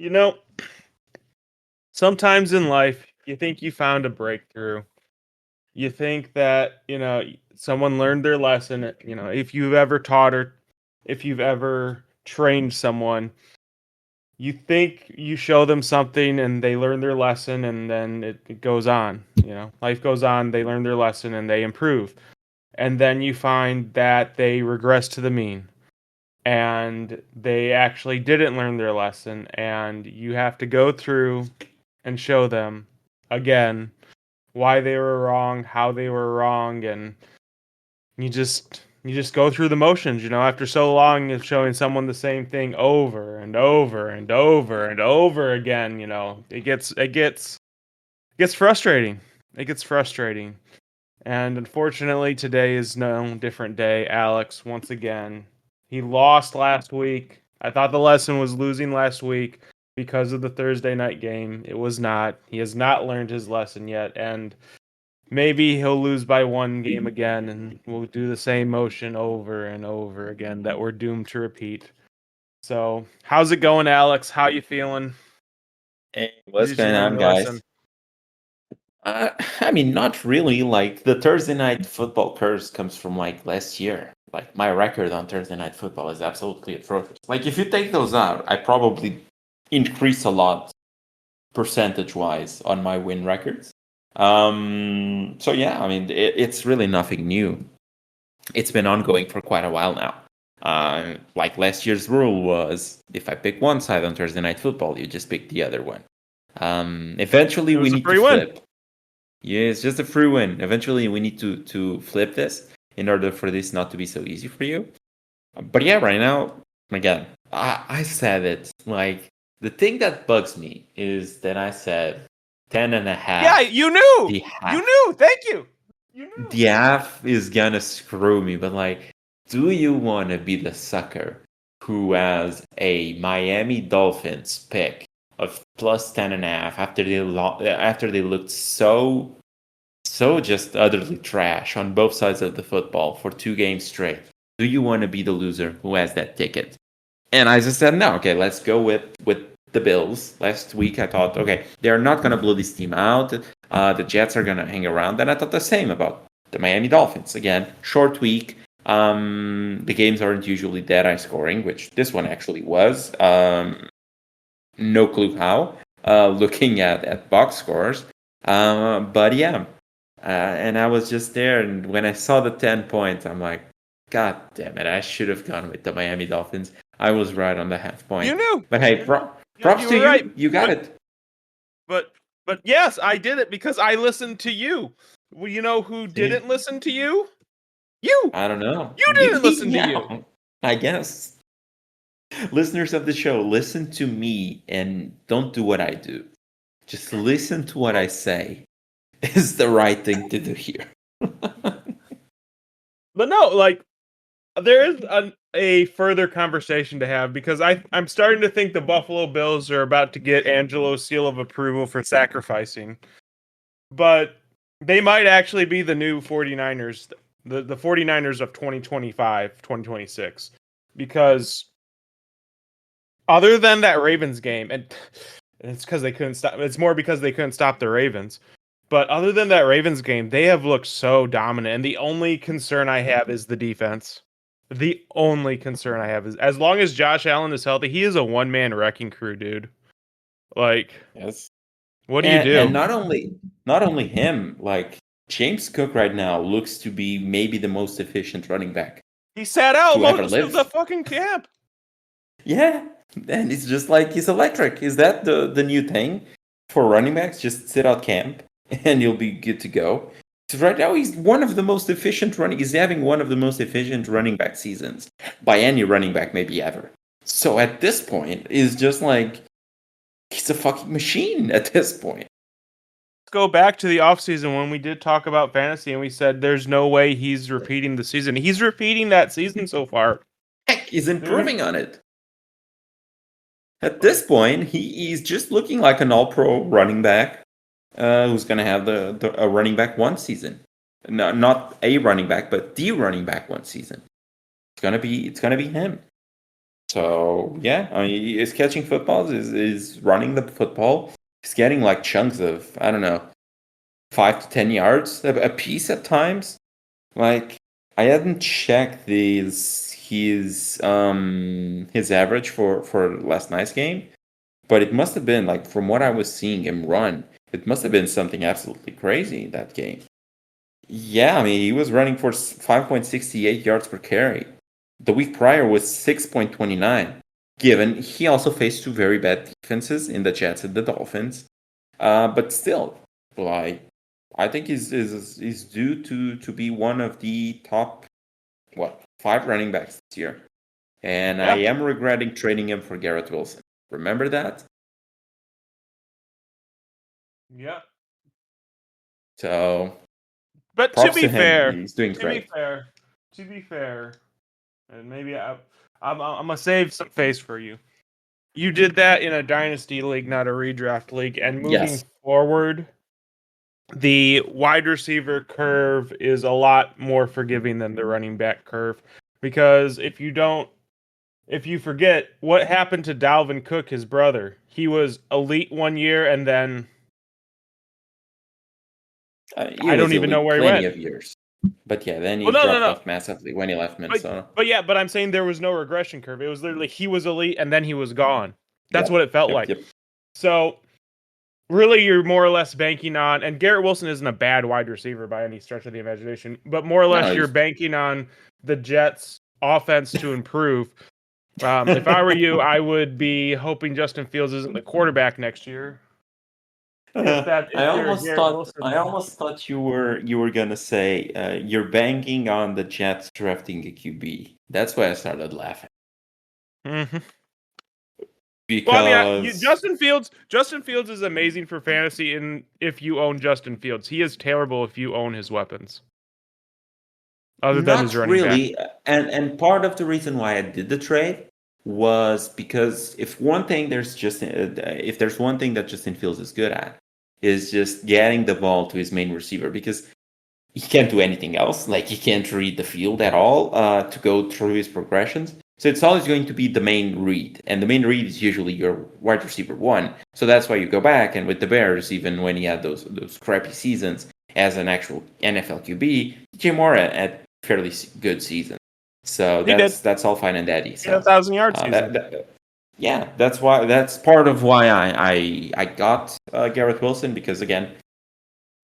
You know, sometimes in life, you think you found a breakthrough. You think that, someone learned their lesson. If you've ever taught or if you've ever trained someone, you think you show them something and they learn their lesson and then it goes on. Life goes on, they learn their lesson and they improve. And then you find that they regress to the mean and they actually didn't learn their lesson, and you have to go through and show them again why they were wrong, how they were wrong, and you just go through the motions, after so long of showing someone the same thing over and over and over and over again. It gets frustrating. It gets frustrating. And unfortunately, today is no different day. Alex, once again, he lost last week. I thought the lesson was losing last week because of the Thursday night game. It was not. He has not learned his lesson yet, and maybe he'll lose by one game again, and we'll do the same motion over and over again that we're doomed to repeat. So, how's it going, Alex? How you feeling? Hey, what's Did you going learn on, your lesson? guys? I mean, not really. Like the Thursday night football curse comes from like last year. Like my record on Thursday night football is absolutely atrocious. Like if you take those out, I probably increase a lot percentage-wise on my win records. So yeah, I mean, it's really nothing new. It's been ongoing for quite a while now. Like last year's rule was, if I pick one side on Thursday night football, you just pick the other one. Eventually, It we was a need to free win. flip. Yeah, it's just a free win. Eventually, we need to flip this in order for this not to be so easy for you. But yeah, right now, again, I said it. Like, the thing that bugs me is that I said 10 and a Yeah, half. you knew. The You half. knew. Thank you. You knew. The half is gonna screw me. But like, do you want to be the sucker who has a Miami Dolphins pick of plus 10 and a half after they looked so just utterly trash on both sides of the football for 2 games straight? Do you want to be the loser who has that ticket? And I just said no. Okay, let's go with the Bills. Last week I thought, okay, they're not gonna blow this team out. The Jets are gonna hang around, and I thought the same about the Miami Dolphins. Again, short week. The games aren't usually that high scoring, which this one actually was. No clue how. Looking at box scores, but yeah, and I was just there, and when I saw the 10 points, I'm like, God damn it! I should have gone with the Miami Dolphins. I was right on the half You point. knew. But hey, props You to were right. you. You got it. But yes, I did it because I listened to you. Well, you know who See? didn't listen to you? You. I don't know. You didn't listen to you. Yeah, I guess. Listeners of the show, listen to me and don't do what I do. Just listen to what I say. Is the right thing to do here. But no, like there is a further conversation to have because I'm starting to think the Buffalo Bills are about to get Angelo's seal of approval for sacrificing. But they might actually be the new 49ers, the 49ers of 2025, 2026. Because other than that Ravens game, and it's because they couldn't stop, it's more because they couldn't stop the Ravens. But other than that Ravens game, they have looked so dominant. And the only concern I have is the defense. The only concern I have is as long as Josh Allen is healthy, he is a one-man wrecking crew, dude. Like, Yes. what do you And do? not only him, like James Cook right now looks to be maybe the most efficient running back He sat out to ever most of the live. fucking camp. Yeah. And it's just like he's electric. Is that the new thing for running backs? Just sit out camp and you'll be good to go. So right now he's one of the most efficient running. He's having one of the most efficient running back seasons by any running back maybe ever. So at this point, it's just like he's a fucking machine at this point. Let's go back to the offseason when we did talk about fantasy and we said there's no way he's repeating the season. He's repeating that season so far. Heck, he's improving on it. At this point, he's just looking like an all-pro running back who's going to have a running back one season. No, not a running back, but the running back one season. It's gonna be him. So yeah, I mean, he's catching footballs, is running the football. He's getting like chunks of, I don't know, 5 to 10 yards a piece at times. Like I hadn't checked his average for last night's game, but it must have been like from what I was seeing him run, it must have been something absolutely crazy in that game. Yeah, I mean he was running for 5.68 yards per carry. The week prior was 6.29. Given he also faced two very bad defenses in the Jets and the Dolphins, but still, like I think he's due to be one of the top 5 running backs this year. And I Yeah. am regretting trading him for Garrett Wilson. Remember that? Yeah. So But props to him. He's doing great. to be fair, and maybe I'm gonna save some face for you. You did that in a dynasty league, not a redraft league, and moving Yes. forward, the wide receiver curve is a lot more forgiving than the running back curve, because if you forget what happened to Dalvin Cook, his brother, he was elite one year and then He I was don't even know elite where he plenty went. of years. But yeah, then Well, he no, dropped off massively when he left Minnesota. but I'm saying there was no regression curve. It was literally he was elite and then he was gone. That's what Yep. it felt Yep. like. Yep. So really, you're more or less banking on, and Garrett Wilson isn't a bad wide receiver by any stretch of the imagination, but more or less No, you're banking on the Jets' offense to improve. If I were you, I would be hoping Justin Fields isn't the quarterback next year. If you're a Garrett I Wilson, almost thought you were gonna say you're banking on the Jets drafting a QB. That's why I started laughing mm-hmm. Well, I mean, because Justin Fields is amazing for fantasy, and if you own Justin Fields, he is terrible if you own his weapons, other than his not running back. really, and part of the reason why I did the trade was because if there's one thing that Justin Fields is good at is just getting the ball to his main receiver because he can't do anything else. Like he can't read the field at all to go through his progressions. So it's always going to be the main read, and the main read is usually your wide receiver one. So that's why you go back. And with the Bears, even when he had those crappy seasons as an actual NFL QB, DJ Moore had fairly good season. So He did. that's all fine and dandy. He had So 1,000 yard season. yeah, that's part of why I got Garrett Wilson because again,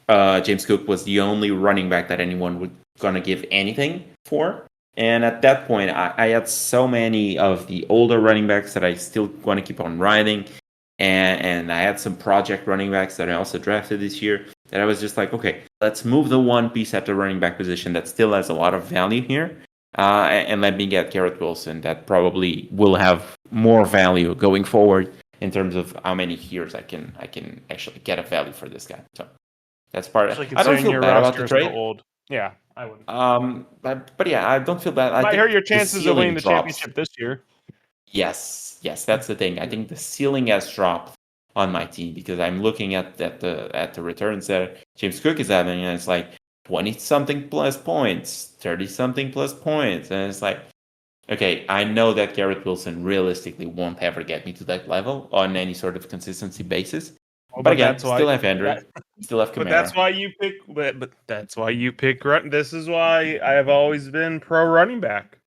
James Cook was the only running back that anyone was gonna give anything for. And at that point, I had so many of the older running backs that I still want to keep on riding. And I had some project running backs that I also drafted this year that I was just like, okay, let's move the one piece at the running back position that still has a lot of value here. And let me get Garrett Wilson that probably will have more value going forward in terms of how many years I can actually get a value for this guy. So that's part. Especially I don't considering feel your bad about roster the is so trade. old. Yeah, I wouldn't. But yeah, I don't feel bad. I Might think hurt your the chances of winning ceiling the drops. championship this year. Yes, that's the thing. I think the ceiling has dropped on my team because I'm looking at the returns that James Cook is having, and it's like 20 something plus points, 30 something plus points, and it's like, okay, I know that Garrett Wilson realistically won't ever get me to that level on any sort of consistency basis. Oh, But but again, that's why. still have Andrew, still have But that's Kamara. why you pick. But that's why you pick. This is why I have always been pro running back,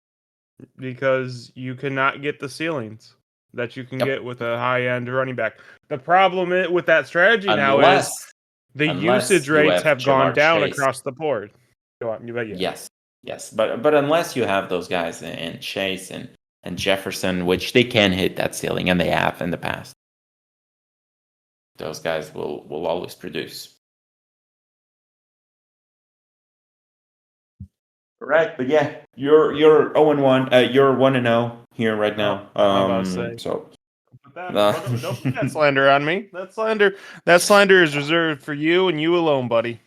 because you cannot get the ceilings that you can Yep. get with a high end running back. The problem with that strategy now is Unless the unless usage you rates have have gone Jamar down Chase. across the board. Go on, but yeah. Yes, but unless you have those guys and Chase and Jefferson, which they can hit that ceiling and they have in the past, those guys will always produce. Right, but yeah, you're 0-1. You're 1-0 here right Oh, now. I'm about to say. So Don't put that slander on me. That slander is reserved for you and you alone, buddy.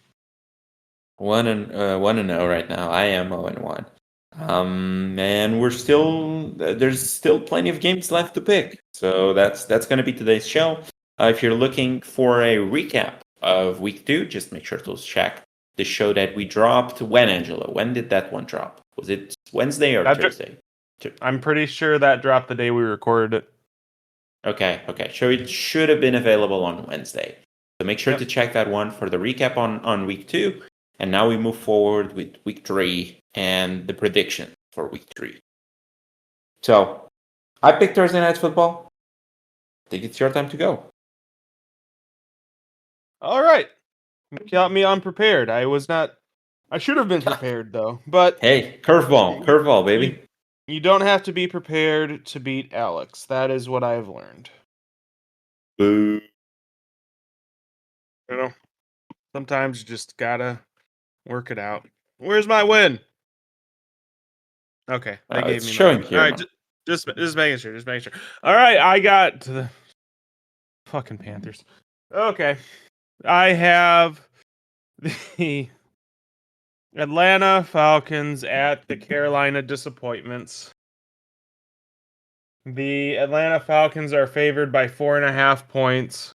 1-0 right now. I am 0-1. And we're still there's still plenty of games left to pick. So that's going to be today's show. If you're looking for a recap of week 2, just make sure to check the show that we dropped. When, Angelo? When did that one drop? Was it Wednesday or Thursday? I'm pretty sure that dropped the day we recorded it. Okay. So it should have been available on Wednesday. So make sure Yep. to check that one for the recap on week 2. And now we move forward with week 3 and the prediction for week 3. So I picked Thursday Night Football. I think it's your time to go. All right. Got me unprepared. I should have been prepared though. But Hey, curveball, baby. you don't have to be prepared to beat Alex. That is what I've learned. Boo. You know, sometimes you just gotta work it out. Where's my win? Okay, they gave It's me my showing win. All here right, now. just making sure. Just making sure. All right, I got to the fucking Panthers. Okay, I have the Atlanta Falcons at the Carolina Disappointments. The Atlanta Falcons are favored by 4.5 points,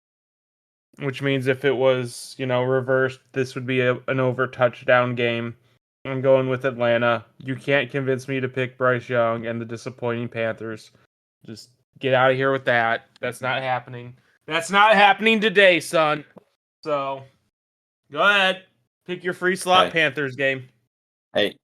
which means if it was, reversed, this would be an over touchdown game. I'm going with Atlanta. You can't convince me to pick Bryce Young and the disappointing Panthers. Just get out of here with that. That's not happening. That's not happening today, son. So, go ahead. Pick your free slot Okay. Panthers game. Hey,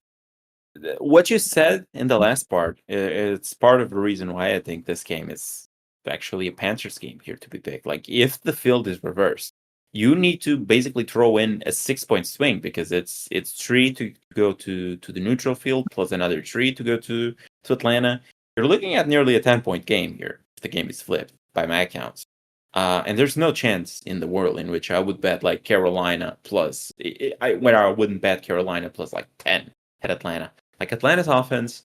what you said in the last part, it's part of the reason why I think this game is actually a Panthers game here to be picked. Like, if the field is reversed, you need to basically throw in a 6-point swing because it's 3 to go to the neutral field plus another 3 to go to Atlanta. You're looking at nearly a 10-point game here if the game is flipped by my accounts. And there's no chance in the world in which I would bet like Carolina plus. I wouldn't bet Carolina plus like 10 at Atlanta. Like Atlanta's offense,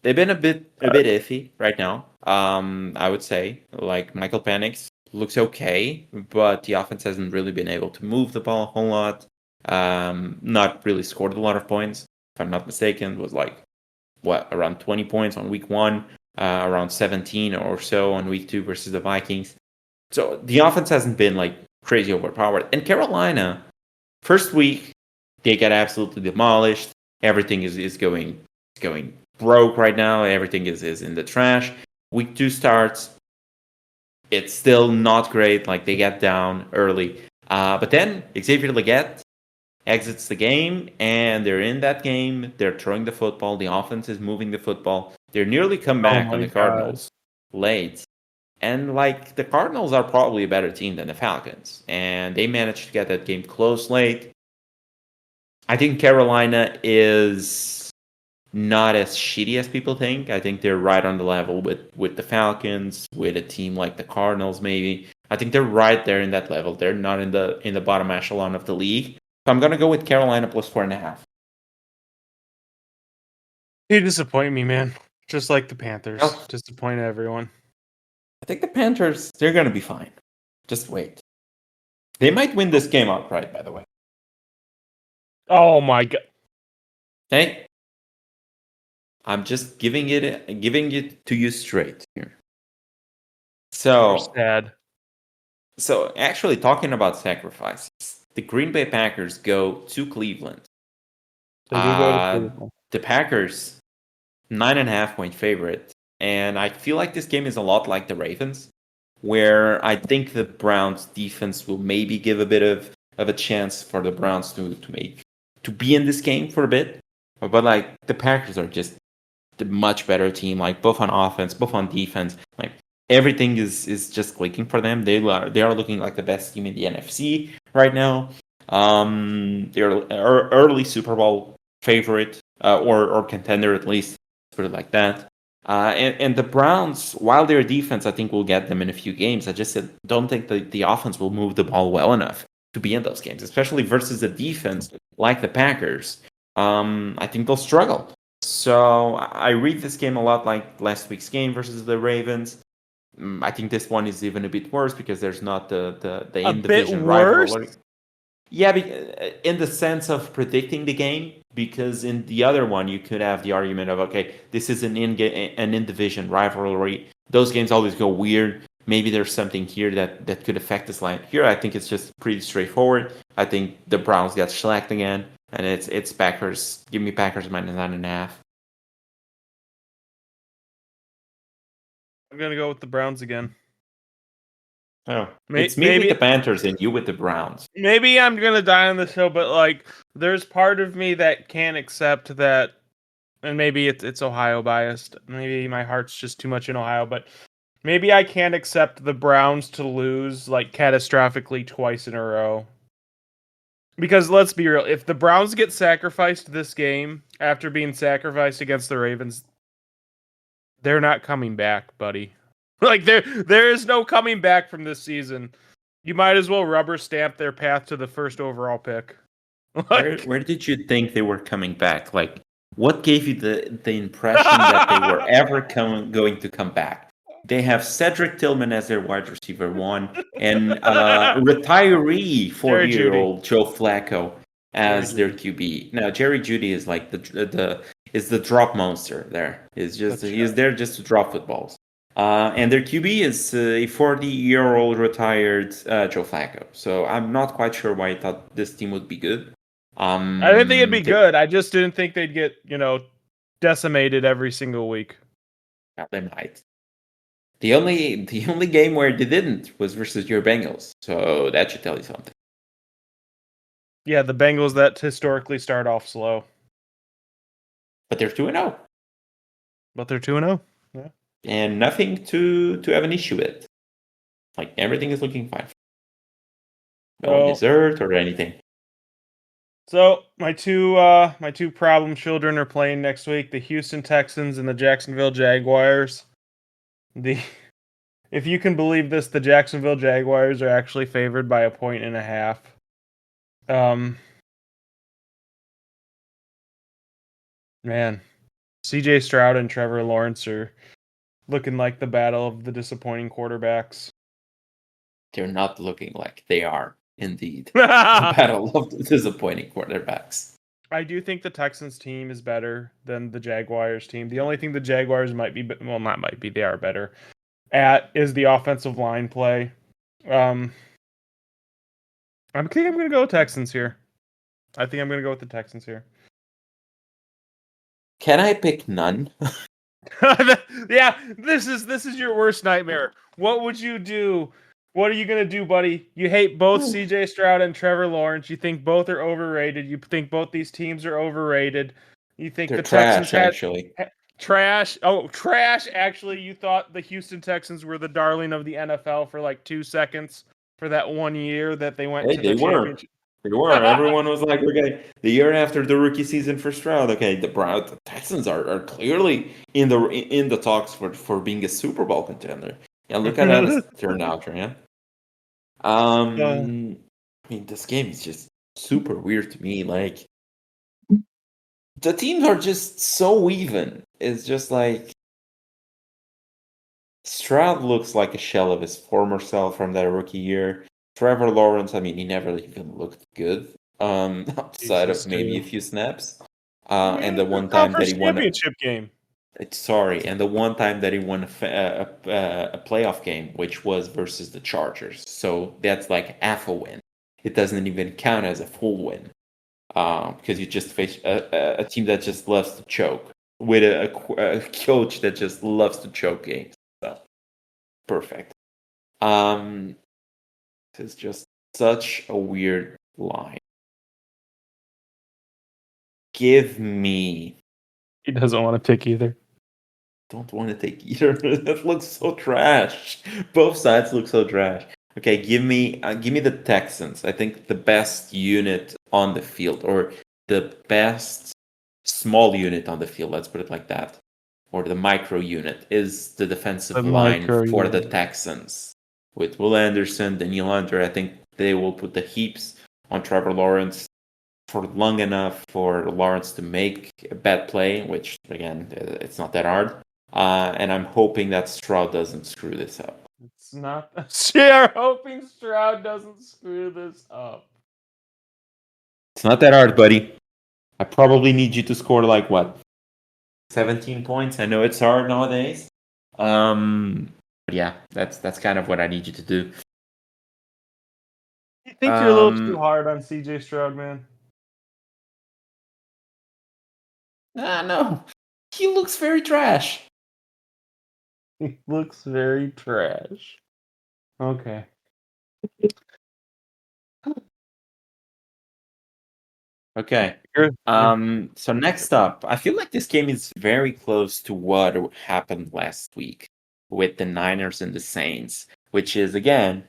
they've been a bit iffy right now. I would say like Michael Penix looks okay, but the offense hasn't really been able to move the ball a whole lot. Not really scored a lot of points. If I'm not mistaken, was like around 20 points on week 1, around 17 or so on week 2 versus the Vikings. So the offense hasn't been like crazy overpowered. And Carolina, first week, they got absolutely demolished. Everything is going broke right now. Everything is in the trash. Week 2 starts. It's still not great. Like they get down early. But then Xavier Legette exits the game, and they're in that game. They're throwing the football. The offense is moving the football. They're nearly come back on the Cardinals late. And like the Cardinals are probably a better team than the Falcons, and they managed to get that game close late. I think Carolina is not as shitty as people think. I think they're right on the level with the Falcons, with a team like the Cardinals, maybe. I think they're right there in that level. They're not in the bottom echelon of the league. So I'm gonna go with Carolina plus 4.5. You disappoint me, man. Just like the Panthers. Oh. Disappoint everyone. I think the Panthers, they're gonna be fine. Just wait. They might win this game outright, by the way. Oh my god. Hey, I'm just giving it to you straight here. You're So sad. So actually talking about sacrifices, the Green Bay Packers go to Cleveland. They do go to Cleveland. The Packers, 9.5-point favorite. And I feel like this game is a lot like the Ravens, where I think the Browns defense will maybe give a bit of a chance for the Browns to be in this game for a bit. But like the Packers are just the much better team, like both on offense, both on defense. Like everything is just clicking for them. They are looking like the best team in the NFC right now. They're early Super Bowl favorite or contender at least. Let's put it like that. And the Browns, while their defense, I think will get them in a few games. I just don't think the offense will move the ball well enough to be in those games, especially versus a defense like the Packers. I think they'll struggle. So I read this game a lot like last week's game versus the Ravens. I think this one is even a bit worse because there's not the in-division rivalry. Yeah, in the sense of predicting the game, because in the other one you could have the argument of, okay, this is an in-division rivalry. Those games always go weird. Maybe there's something here that could affect this line. Here, I think it's just pretty straightforward. I think the Browns got shellacked again, and it's Packers. Give me Packers minus 9.5. I'm gonna go with the Browns again. Oh, it's me with the Panthers and you with the Browns. Maybe I'm gonna die on this hill, but like, there's part of me that can't accept that, and maybe it's Ohio biased. Maybe my heart's just too much in Ohio, but maybe I can't accept the Browns to lose like catastrophically twice in a row. Because let's be real, if the Browns get sacrificed this game after being sacrificed against the Ravens, they're not coming back, buddy. Like there is no coming back from this season. You might as well rubber stamp their path to the first overall pick. Like, Where did you think they were coming back? Like, what gave you the impression that they were ever going to come back? They have Cedric Tillman as their wide receiver one, and retiree Jerry Jeudy. Old Joe Flacco as Jerry their QB. Now Jerry Jeudy is like the drop monster. There is just he's there just to drop footballs. And their QB is a 40-year-old retired Joe Flacco. So I'm not quite sure why I thought this team would be good. I didn't think it'd be good. I just didn't think they'd get, decimated every single week. Yeah, they might. The only game where they didn't was versus your Bengals. So that should tell you something. Yeah, the Bengals that historically start off slow. But they're 2-0. But they're 2-0. Yeah. And nothing to have an issue with. Like, everything is looking fine. No dessert or anything. So my two problem children are playing next week: the Houston Texans and the Jacksonville Jaguars. If you can believe this, the Jacksonville Jaguars are actually favored by 1.5 points. Man, C.J. Stroud and Trevor Lawrence are looking like the battle of the disappointing quarterbacks. They're not looking like they are. Indeed. The battle of the disappointing quarterbacks. I do think the Texans team is better than the Jaguars team. The only thing the Jaguars might be, well, not might be, they are better at is the offensive line play. I think I'm going to go with Texans here. I think I'm going to go with the Texans here. Can I pick none? Yeah, this is your worst nightmare. What would you do? What are you going to do, buddy? You hate both CJ Stroud and Trevor Lawrence. You think both are overrated. You think both these teams are overrated. You think they're the trash, Texans actually. Trash. Oh, trash. Actually, you thought the Houston Texans were the darling of the NFL for like 2 seconds for that 1 year that they went to the championship. They were. Everyone was like, okay, the year after the rookie season for Stroud, okay, the Texans are clearly in the talks for being a Super Bowl contender. Yeah, look at how this turned out, man. I mean, this game is just super weird to me. Like, the teams are just so even. It's just like Stroud looks like a shell of his former self from that rookie year. Trevor Lawrence, I mean, he never even looked good. Outside of maybe a few snaps. And the one time that he won championship game. Sorry, and the one time that he won a playoff game, which was versus the Chargers. So that's like half a win. It doesn't even count as a full win. Because you just face a team that just loves to choke with a coach that just loves to choke games. So perfect. It's just such a weird line. Give me. He doesn't want to pick either. Don't want to take either. That looks so trash. Both sides look so trash. Okay, give me the Texans. I think the best unit on the field, or the best small unit on the field. Let's put it like that, or the micro unit is the defensive line for the Texans. With Will Anderson, Daniel Hunter, I think they will put the heaps on Trevor Lawrence for long enough for Lawrence to make a bad play, which again, it's not that hard. And I'm hoping that Stroud doesn't screw this up. It's not. We're hoping Stroud doesn't screw this up. It's not that hard, buddy. I probably need you to score like what? 17 points. I know it's hard nowadays. But yeah, that's kind of what I need you to do. You think you're a little too hard on CJ Stroud, man? No. He looks very trash. He looks very trash. Okay. Okay. You're- So next up, I feel like this game is very close to what happened last week with the Niners and the Saints, which is again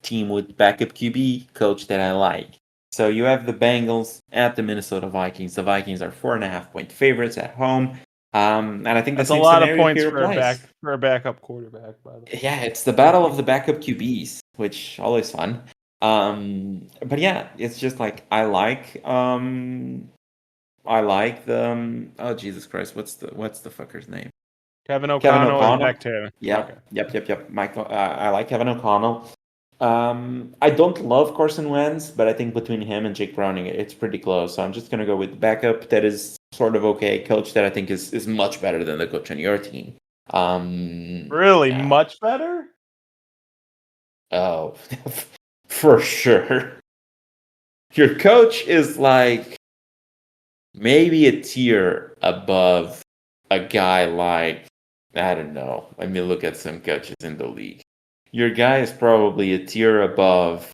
team with backup QB coach that I like. So you have the Bengals at the Minnesota Vikings. The Vikings are 4.5-point favorites at home. And I think the That's a same lot of scenario points here for applies. a backup quarterback, by the way. Yeah, it's the battle of the backup QBs, which always fun. But yeah, it's just like I like the oh Jesus Christ, what's the fucker's name? Kevin Kevin O'Connell and O'Connell. Zach Taylor. Okay. Yep. Michael, I like Kevin O'Connell. I don't love Carson Wentz, but I think between him and Jake Browning, it's pretty close. So I'm just gonna go with the backup that is sort of okay, coach that I think is much better than the coach on your team. Really Yeah. much better? Oh, for sure. Your coach is like maybe a tier above a guy like, I don't know. Let me look at some coaches in the league. Your guy is probably a tier above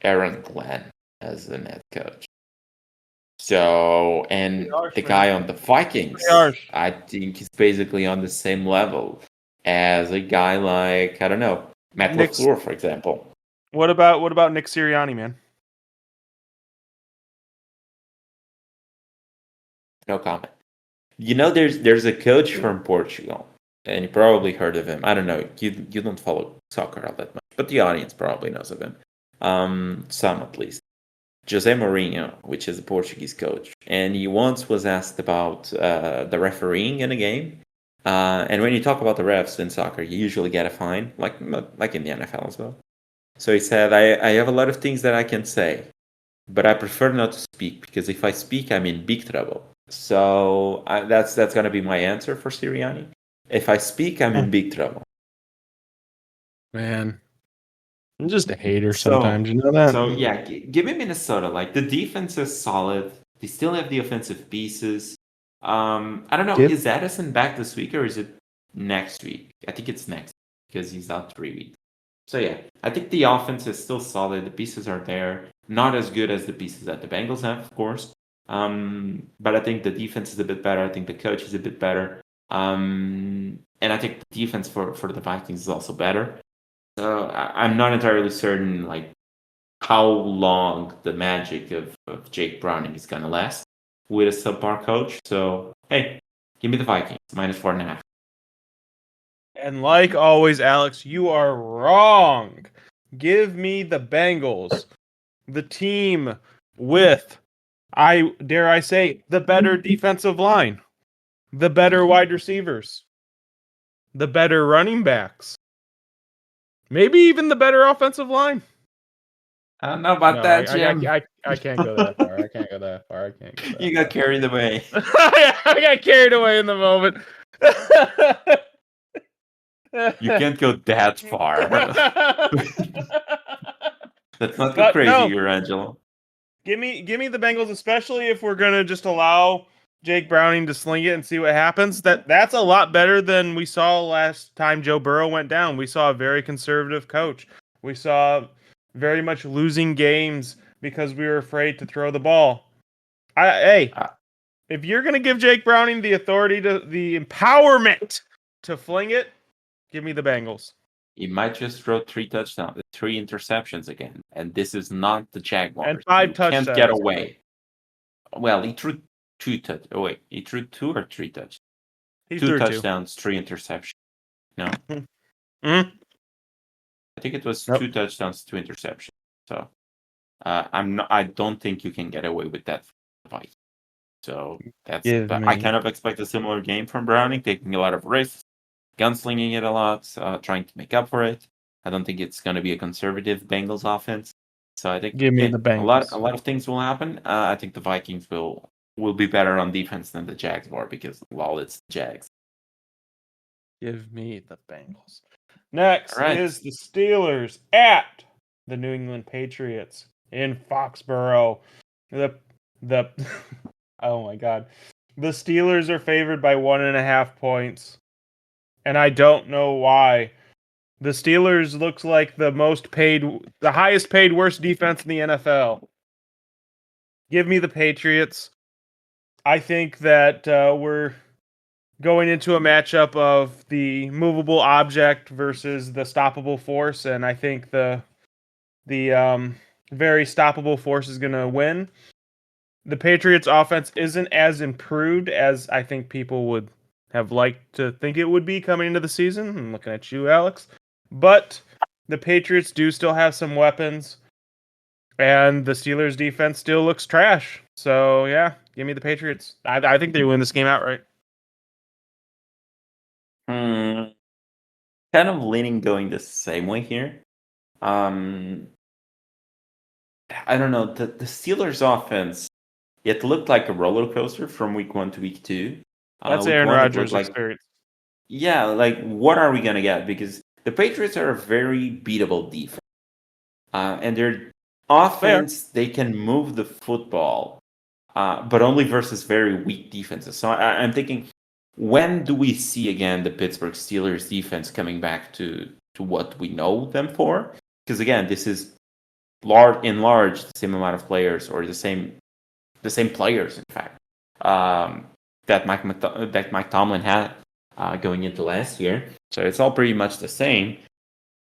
Aaron Glenn as the head coach. So, and Harsh, the man. guy on the Vikings, Harsh. I think he's basically on the same level as a guy like, I don't know, Matt Nick's- LaFleur, for example. What about Nick Sirianni, man? No comment. You know, there's a coach from Portugal, and you probably heard of him. I don't know. You don't follow soccer all that much, but the audience probably knows of him. Some at least. Jose Mourinho, which is a Portuguese coach, and he once was asked about the refereeing in a game. And when you talk about the refs in soccer, you usually get a fine, like in the NFL as well. So he said, I have a lot of things that I can say, but I prefer not to speak because if I speak, I'm in big trouble. So that's going to be my answer for Sirianni. If I speak, I'm in big trouble. Man, I'm just a hater So- sometimes. You know that? So yeah, give me Minnesota. Like the defense is solid. They still have the offensive pieces. I don't know. Give- Is Addison back this week or is it next week? I think it's next because he's out 3 weeks. So yeah, I think the offense is still solid. The pieces are there. Not as good as the pieces that the Bengals have, of course. But I think the defense is a bit better. I think the coach is a bit better. And I think the defense for the Vikings is also better. So I'm not entirely certain like how long the magic of Jake Browning is gonna last with a subpar coach. So hey, give me the Vikings -4.5. And like always, Alex, you are wrong. Give me the Bengals, the team with, I dare I say, the better defensive line, the better wide receivers, the better running backs, maybe even the better offensive line. I don't know about No, that, Jim. I can't go that far. I can't go that far. I can't go that You got carried away. I got carried away in the moment. You can't go that far. Let's not go But crazy no. here, Angelo. Give me the Bengals, especially if we're gonna just allow Jake Browning to sling it and see what happens. That's a lot better than we saw last time Joe Burrow went down. We saw a very conservative coach. We saw very much losing games because we were afraid to throw the ball. If you're gonna give Jake Browning the authority to the empowerment to fling it, give me the Bengals. He might just throw 3 touchdowns, 3 interceptions again, and this is not the Jaguars. And 5 you touchdowns. Can't get away. Well, he threw 2 touch. Oh wait, he threw 2 or 3 touchdowns. He 2 threw touchdowns, 3 interceptions. No, Mm-hmm. I think it was Nope. 2 touchdowns, 2 interceptions. So I don't think you can get away with that fight. So I kind of expect a similar game from Browning, taking a lot of risks, gunslinging it a lot, trying to make up for it. I don't think it's going to be a conservative Bengals offense. So I think Give me the Bengals. A lot of things will happen. I think the Vikings will be better on defense than the Jags were because it's the Jags. Give me the Bengals. Next right. is the Steelers at the New England Patriots in Foxborough. The oh my god. The Steelers are favored by 1.5 points, and I don't know why. The Steelers looks like the highest paid worst defense in the NFL. Give me the Patriots. I think that we're going into a matchup of the movable object versus the stoppable force, and I think the very stoppable force is going to win. The Patriots' offense isn't as improved as I think people would have liked to think it would be coming into the season. I'm looking at you, Alex. But the Patriots do still have some weapons, and the Steelers' defense still looks trash. So, yeah, give me the Patriots. I think they win this game outright. Kind of leaning going the same way here. I don't know. The Steelers' offense, it looked like a roller coaster from week 1 to week 2. That's Week Aaron 1, it looked Rodgers' like, experience. yeah, like what are we gonna get? Because the Patriots are a very beatable defense, and their offense they can move the football, but only versus very weak defenses. So I'm thinking, when do we see again the Pittsburgh Steelers defense coming back to what we know them for? Because again, this is large the same amount of players, or the same players, in fact, that Mike Tomlin had going into last year. So it's all pretty much the same.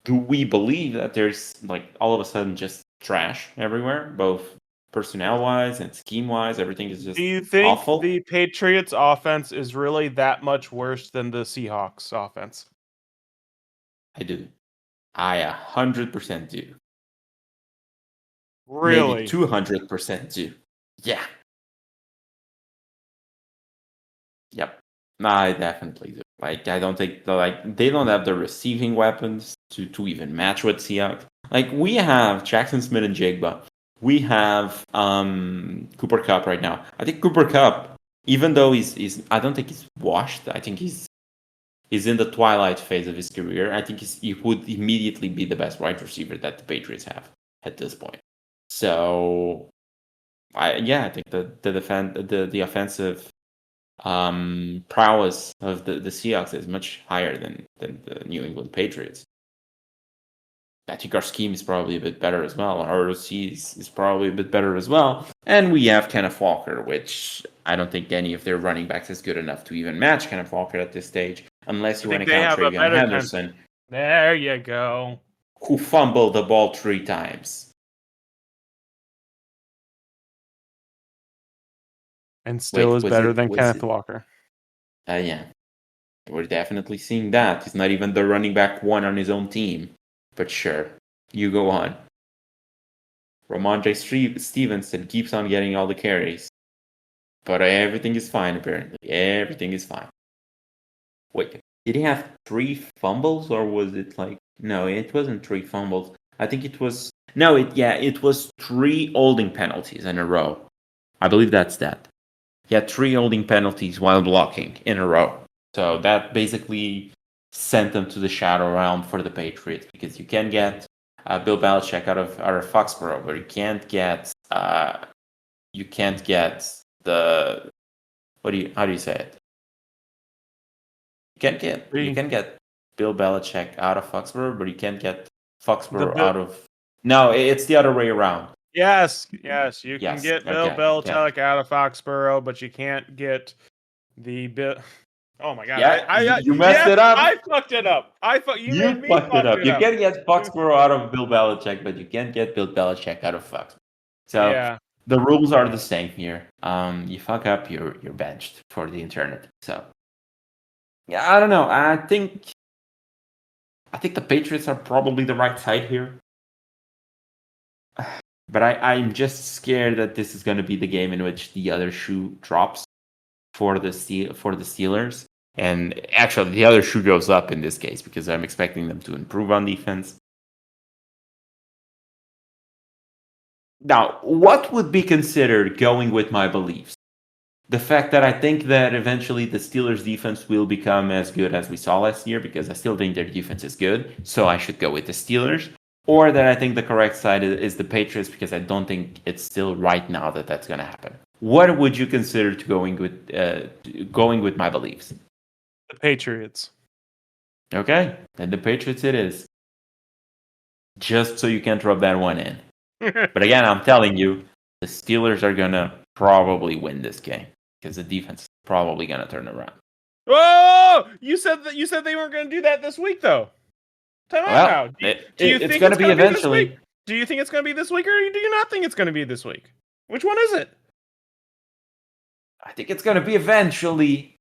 Do we believe that there's like all of a sudden just trash everywhere, both personnel wise and scheme wise? Everything is just Do you think awful. the Patriots' offense is really that much worse than the Seahawks' offense? I do. I 100% do. Maybe Really? 200% do. Yeah. Yep. I definitely do. Like, I don't think they don't have the receiving weapons to even match with Seahawks. Like, we have Jackson Smith and Jigba. We have Cooper Kupp right now. I think Cooper Kupp, even though he's I don't think he's washed. I think he's in the twilight phase of his career. I think he would immediately be the best wide receiver that the Patriots have at this point. So, I think the offensive prowess of the Seahawks is much higher than the New England Patriots. I think our scheme is probably a bit better as well. Our OC is probably a bit better as well. And we have Kenneth Walker, which I don't think any of their running backs is good enough to even match Kenneth Walker at this stage, unless you want to count Travion Henderson. There you go. Who fumbled the ball 3 times. And still is better than Kenneth Walker. Yeah. We're definitely seeing that. He's not even the running back 1 on his own team. But sure, you go on. Ramondre Stevenson keeps on getting all the carries. But everything is fine, apparently. Everything is fine. Wait, did he have 3 fumbles, or was it like... No, it wasn't 3 fumbles. I think it was... No, it was 3 holding penalties in a row. I believe that's that. He had 3 holding penalties while blocking in a row. So that basically sent them to the shadow realm for the Patriots, because you can get Bill Belichick out of Foxborough, but you can't get the how do you say it? You can get Bill Belichick out of Foxborough, but you can't get Foxborough out of... No, it's the other way around. Yes, you can get Bill Belichick out of Foxborough, but you can't get the Bill. Oh my god! Yeah, you messed it up. I fucked it up. You made me fuck it up. You can get Foxborough out of Bill Belichick, but you can't get Bill Belichick out of Foxborough. So the rules are the same here. You fuck up, you're benched for the eternity. So yeah, I don't know. I think the Patriots are probably the right side here. But I'm just scared that this is going to be the game in which the other shoe drops for the Steelers. And actually, the other shoe goes up in this case, because I'm expecting them to improve on defense. Now, what would be considered going with my beliefs? The fact that I think that eventually the Steelers' defense will become as good as we saw last year, because I still think their defense is good, so I should go with the Steelers. Or that I think the correct side is the Patriots, because I don't think it's still right now that that's going to happen. what would you consider to going with my beliefs? The Patriots. Okay, and the Patriots it is. Just so you can't rub that one in. But again, I'm telling you, the Steelers are gonna probably win this game because the defense is probably gonna turn around. Whoa! You said they weren't going to do that this week, though. Time out now. Do you it's think gonna it's be going to be this eventually. week? Do you think it's going to be this week, or do you not think it's going to be this week? Which one is it? I think it's gonna be eventually.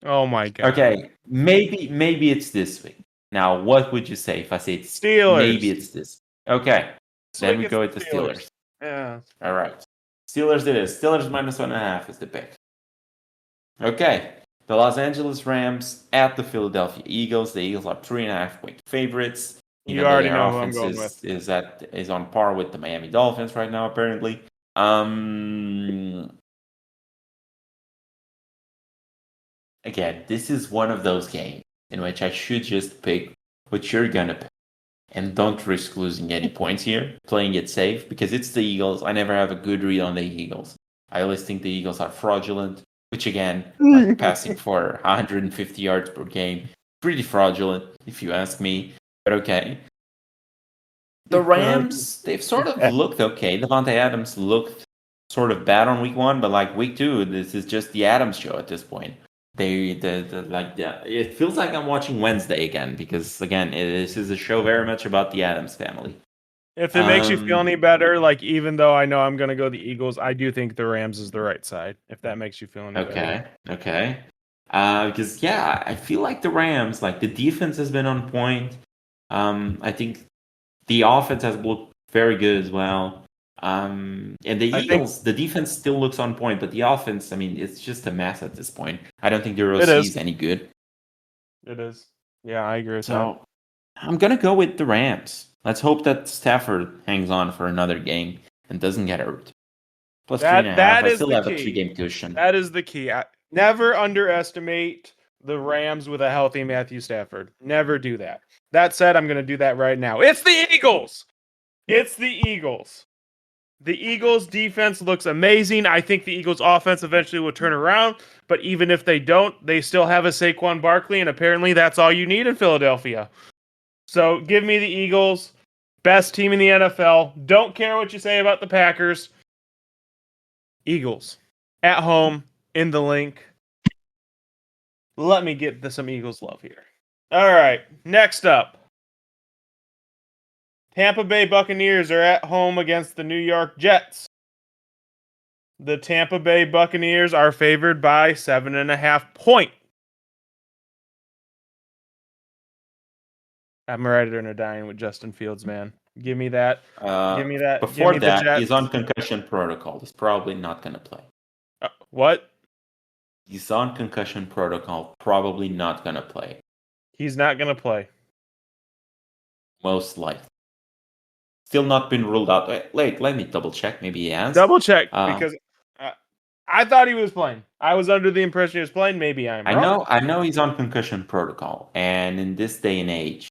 Oh my god. Okay, maybe it's this week. Now, what would you say if I say Steelers? Maybe it's this. Okay, then we it's go with the Steelers. Steelers. Yeah. All right, Steelers it is. Steelers -1.5 is the pick. Okay, the Los Angeles Rams at the Philadelphia Eagles. The Eagles are 3.5-point favorites. You already their know who I'm offense going with. is on par with the Miami Dolphins right now, apparently. Again, this is one of those games in which I should just pick what you're gonna pick and don't risk losing any points here, playing it safe, because it's the Eagles. I never have a good read on the Eagles. I always think the Eagles are fraudulent, which again, like passing for 150 yards per game, pretty fraudulent, if you ask me. But okay. The Rams, they've sort of looked okay. Devontae Adams looked sort of bad on week 1, but like week 2, this is just the Adams show at this point. It feels like I'm watching Wednesday again because again, this is a show very much about the Adams family. If it makes you feel any better, like even though I know I'm going to go the Eagles, I do think the Rams is the right side. If that makes you feel any better. Okay. Because yeah, I feel like the Rams, like the defense has been on point. I think the offense has looked very good as well. And the Eagles, the defense still looks on point, but the offense, I mean, it's just a mess at this point. I don't think their OC is any good. It is. Yeah, I agree with that. So I'm going to go with the Rams. Let's hope that Stafford hangs on for another game and doesn't get hurt. Plus 3.5. I still have a 3-game cushion. That is the key. Never underestimate the Rams with a healthy Matthew Stafford. Never do that. That said, I'm going to do that right now. It's the Eagles. It's the Eagles. The Eagles' defense looks amazing. I think the Eagles' offense eventually will turn around. But even if they don't, they still have a Saquon Barkley, and apparently that's all you need in Philadelphia. So give me the Eagles. Best team in the NFL. Don't care what you say about the Packers. Eagles. At home, in the link. Let me get some Eagles love here. All right, next up. Tampa Bay Buccaneers are at home against the New York Jets. The Tampa Bay Buccaneers are favored by 7.5 points. I'm riding or dying with Justin Fields, man. Give me that. Give me that. Before that, he's on concussion protocol. He's probably not going to play. What? He's on concussion protocol. Probably not going to play. He's not going to play. Most likely. Still not been ruled out. Wait, let me double check. Maybe he has. Double check because I thought he was playing. I was under the impression he was playing. Maybe I'm wrong. I know he's on concussion protocol, and in this day and age,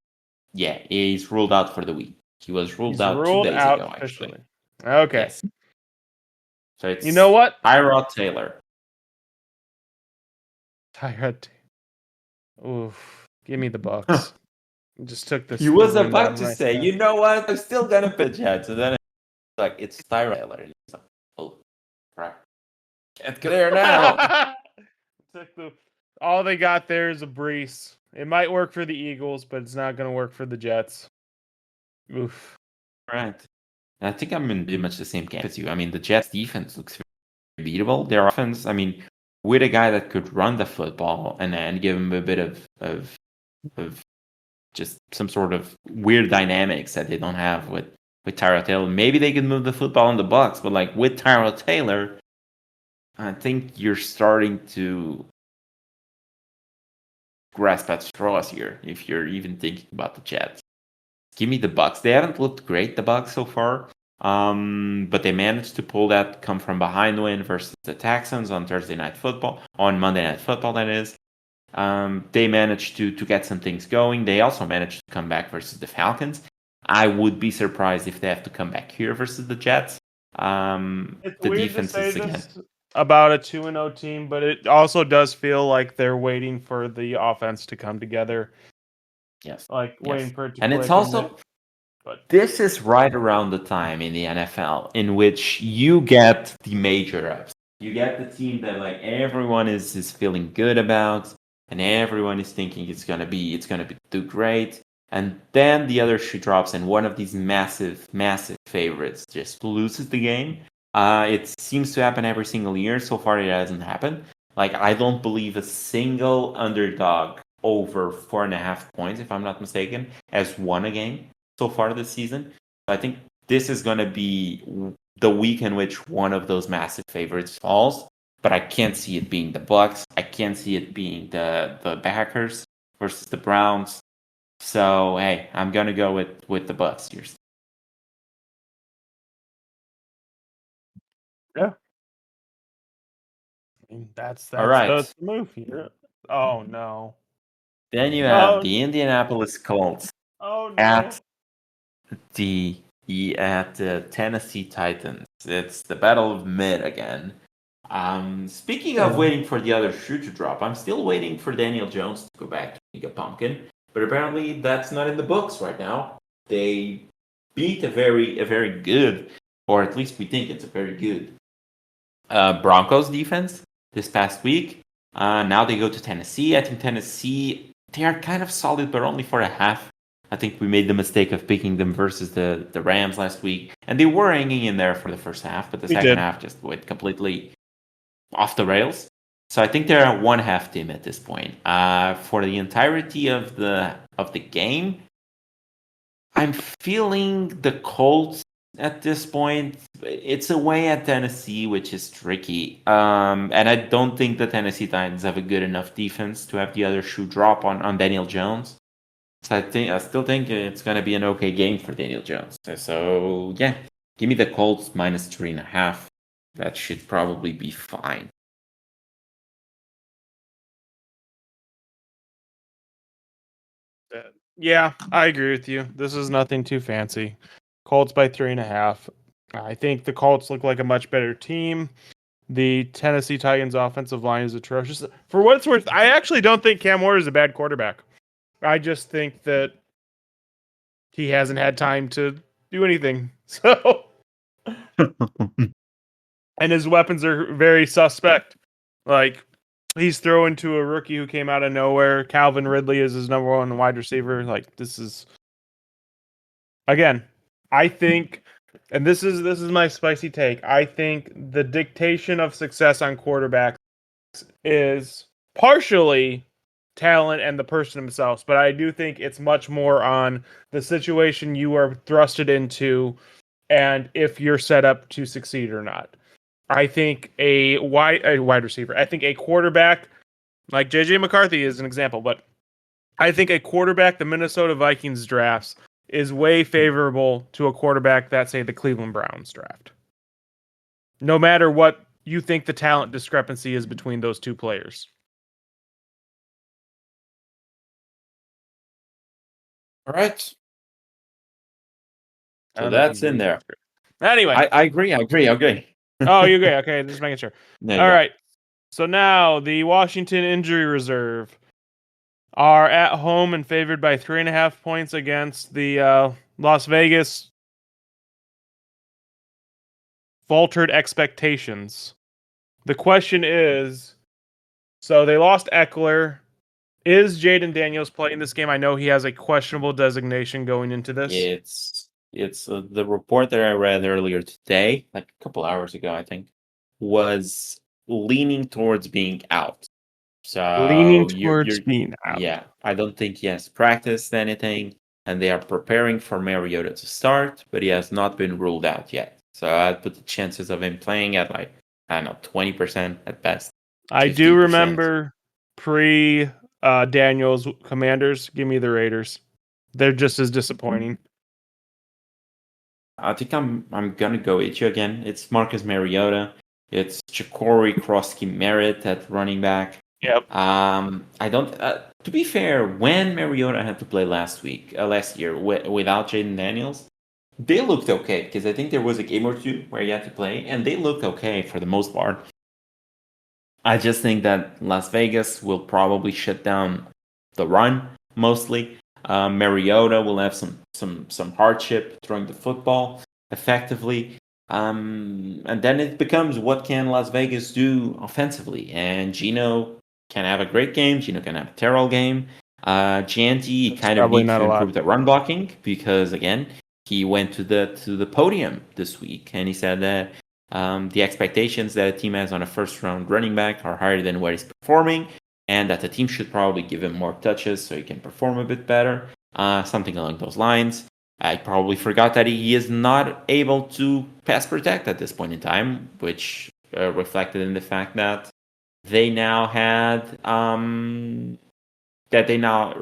yeah, he's ruled out for the week. He was ruled out 2 days ago, actually. Okay. Yes. So it's you know what? Tyrod Taylor. Oof. Give me the Bucks. Just took this. He was about to say, you know what? I'm still gonna pitch Jets. And then it's like it's Tyrod Taylor. And he's like, oh, right. Can't get there now. All they got there is a Brees. It might work for the Eagles, but it's not gonna work for the Jets. Oof. Right. I think I'm in pretty much the same camp as you. I mean, the Jets defense looks very beatable. Their offense, I mean, with a guy that could run the football and give him a bit of just some sort of weird dynamics that they don't have with Tyrod Taylor. Maybe they could move the football on the Bucs, but like with Tyrod Taylor, I think you're starting to grasp at straws here if you're even thinking about the Jets. Give me the Bucs. They haven't looked great, the Bucs, so far. But they managed to pull that come from behind win versus the Texans on Monday Night Football, that is. They managed to get some things going. They also managed to come back versus the Falcons. I would be surprised if they have to come back here versus the Jets. It's The weird to defense say is again. this about a 2-0 team, but it also does feel like they're waiting for the offense to come together, Yes. like waiting Yes. for it to And it's click. And also, but this is right around the time in the NFL in which you get the major ups. You get the team that like everyone is feeling good about, and everyone is thinking it's gonna be do great. And then the other shoe drops, and one of these massive favorites just loses the game. It seems to happen every single year. So far, it hasn't happened. Like I don't believe a single underdog over 4.5 points, if I'm not mistaken, has won a game so far this season. I think this is going to be the week in which one of those massive favorites falls. But I can't see it being the Bucks. I can't see it being the Packers versus the Browns. So hey, I'm gonna go with the Bucks here. yeah, I mean, All that's right. the move here. Oh no! Then you have Oh the Indianapolis Colts oh at no! the at the Tennessee Titans. It's the battle of mid again. Speaking of waiting for the other shoe to drop, I'm still waiting for Daniel Jones to go back to being a pumpkin, but apparently that's not in the books right now. They beat a very good, or at least we think it's a very good Broncos defense this past week. Now they go to Tennessee. I think Tennessee, they are kind of solid, but only for a half. I think we made the mistake of picking them versus the Rams last week, and they were hanging in there for the first half, but the We second did. half just went completely off the rails. So I think they're a one half team at this point. For the entirety of the game, I'm feeling the Colts at this point. It's away at Tennessee, which is tricky. And I don't think the Tennessee Titans have a good enough defense to have the other shoe drop on Daniel Jones. So I still think it's gonna be an okay game for Daniel Jones. So yeah, give me the Colts minus 3.5. That should probably be fine. Yeah, I agree with you. This is nothing too fancy. Colts by 3.5. I think the Colts look like a much better team. The Tennessee Titans offensive line is atrocious. For what it's worth, I actually don't think Cam Ward is a bad quarterback. I just think that he hasn't had time to do anything. So, and his weapons are very suspect. Like he's throwing to a rookie who came out of nowhere. Calvin Ridley is his number one wide receiver. Like this is again, I think, and this is my spicy take. I think the dictation of success on quarterbacks is partially talent and the person themselves, but I do think it's much more on the situation you are thrusted into and if you're set up to succeed or not. I think a wide receiver. I think a quarterback like JJ McCarthy is an example, but I think a quarterback the Minnesota Vikings drafts is way favorable to a quarterback that say the Cleveland Browns draft. No matter what you think the talent discrepancy is between those two players. All right. I So don't know if you that's in agree. there. Anyway. I agree. I agree. Okay. Oh, you agree. Okay, just making sure. There you All go. right. So now the Washington injury reserve are at home and favored by 3.5 points against the Las Vegas faltered expectations. The question is, so they lost Eckler. Is Jaden Daniels playing this game? I know he has a questionable designation going into this. It's the report that I read earlier today, like a couple hours ago, I think, was leaning towards being out. Leaning So towards you're being out. yeah, I don't think he has practiced anything, and they are preparing for Mariota to start, but he has not been ruled out yet. So I'd put the chances of him playing at like I don't know 20% at best, I do 15%. remember pre Daniels Commanders. Give me the Raiders. They're just as disappointing. I think I'm gonna go with you again. It's Marcus Mariota. It's Ja'Cory Krosky Merritt at running back. Yep. I don't. To be fair, when Mariota had to play last year without Jaden Daniels, they looked okay because I think there was a game or two where you had to play, and they looked okay for the most part. I just think that Las Vegas will probably shut down the run mostly. Mariota will have some hardship throwing the football effectively. And then it becomes what can Las Vegas do offensively? And Gino can have a great game. Gino can have a terrible game. Gianti kind of probably needs not to a lot. improve the run blocking because again he went to the podium this week and he said that the expectations that a team has on a first round running back are higher than what he's performing, and that the team should probably give him more touches so he can perform a bit better. Something along those lines. I probably forgot that he is not able to pass protect at this point in time, which reflected in the fact that they now had that they now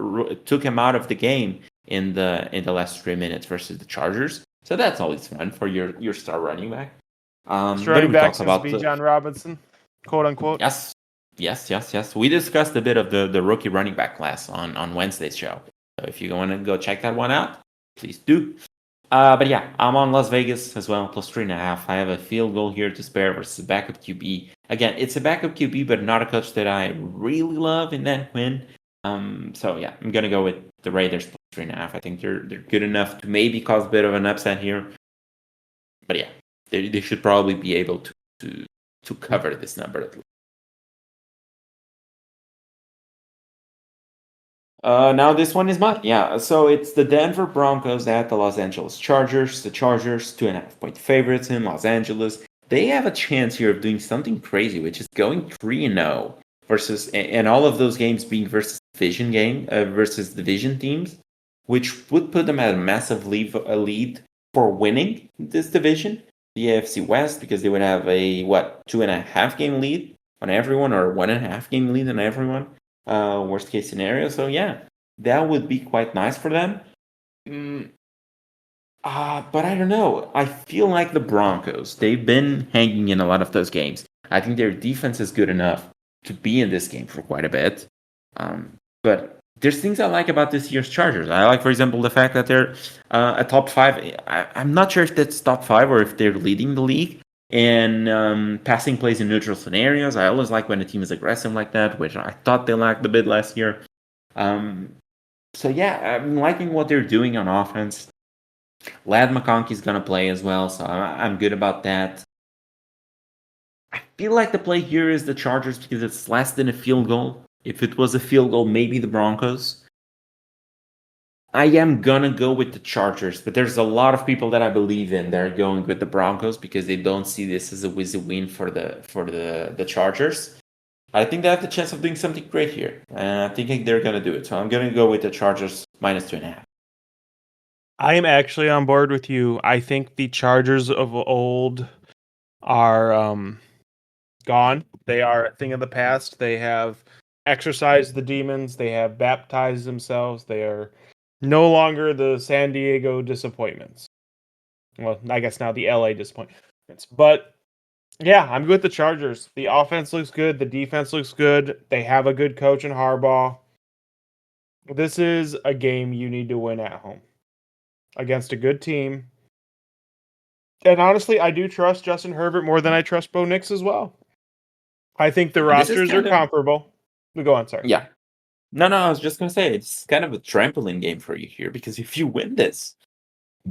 took him out of the game in the last 3 minutes versus the Chargers. So that's always fun for your star running back. This But running we back talked seems to about be the John Robinson, quote unquote. yes. We discussed a bit of the rookie running back class on Wednesday's show. So if you want to go check that one out, please do. But yeah, I'm on Las Vegas as well, plus 3.5. I have a field goal here to spare versus a backup QB. Again, it's a backup QB, but not a coach that I really love in that win. So yeah, I'm gonna go with the Raiders plus 3.5. I think they're good enough to maybe cause a bit of an upset here. But yeah, they should probably be able to cover this number at least. Now this one is mine. Yeah, so it's the Denver Broncos at the Los Angeles Chargers. The Chargers, 2.5 point favorites in Los Angeles. They have a chance here of doing something crazy, which is going 3-0 versus, and all of those games being versus division teams, which would put them at a massive lead for winning this division, the AFC West, because they would have a 2.5 game lead on everyone, or 1.5 game lead on everyone. Worst case scenario. So yeah, that would be quite nice for them. But I don't know. I feel like the Broncos, they've been hanging in a lot of those games. I think their defense is good enough to be in this game for quite a bit. But there's things I like about this year's Chargers. I like, for example, the fact that they're a top five. I'm not sure if that's top five or if they're leading the league in passing plays in neutral scenarios. I always like when a team is aggressive like that, which I thought they lacked a bit last year. So yeah, I'm liking what they're doing on offense. Lad McConkey's gonna play as well, so I'm good about that. I feel like the play here is the Chargers because it's less than a field goal. If it was a field goal, maybe the Broncos. I am gonna go with the Chargers, but there's a lot of people that I believe in that are going with the Broncos because they don't see this as a wizzy win for the Chargers. I think they have the chance of doing something great here, and I think they're gonna do it. So I'm gonna go with the Chargers minus 2.5. I am actually on board with you. I think the Chargers of old are gone. They are a thing of the past. They have exorcised the demons. They have baptized themselves. They are no longer the San Diego disappointments. Well, I guess now the LA disappointments. But yeah, I'm good with the Chargers. The offense looks good. The defense looks good. They have a good coach in Harbaugh. This is a game you need to win at home against a good team. And honestly, I do trust Justin Herbert more than I trust Bo Nix as well. I think the And this is rosters are kind of comparable. We go on, sorry. yeah. No, I was just gonna say it's kind of a trampoline game for you here because if you win this,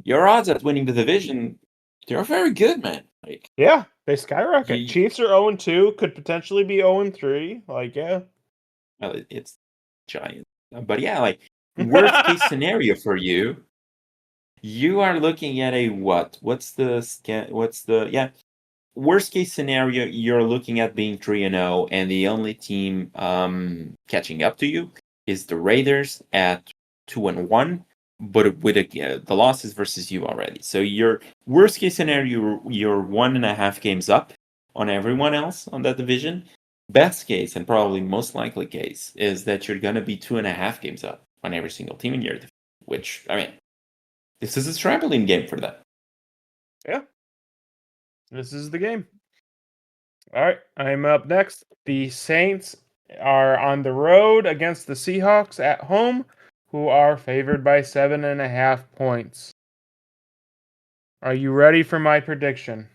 your odds at winning the division, they're very good, man. Like Yeah, they skyrocket. you, Chiefs are 0-2, could potentially be 0-3. Like, yeah. it's giant. But yeah, like worst case scenario for you, you are looking at a what? What's the scan? What's the yeah? Worst case scenario, you're looking at being 3-0, and the only team catching up to you is the Raiders at 2-1, but with the losses versus you already. So your worst case scenario, you're 1.5 games up on everyone else on that division. Best case, and probably most likely case, is that you're gonna be 2.5 games up on every single team in your division. Which I mean, this is a trampoline game for them. Yeah. This is the game. All right, I'm up next. The Saints are on the road against the Seahawks at home, who are favored by 7.5 points. Are you ready for my prediction?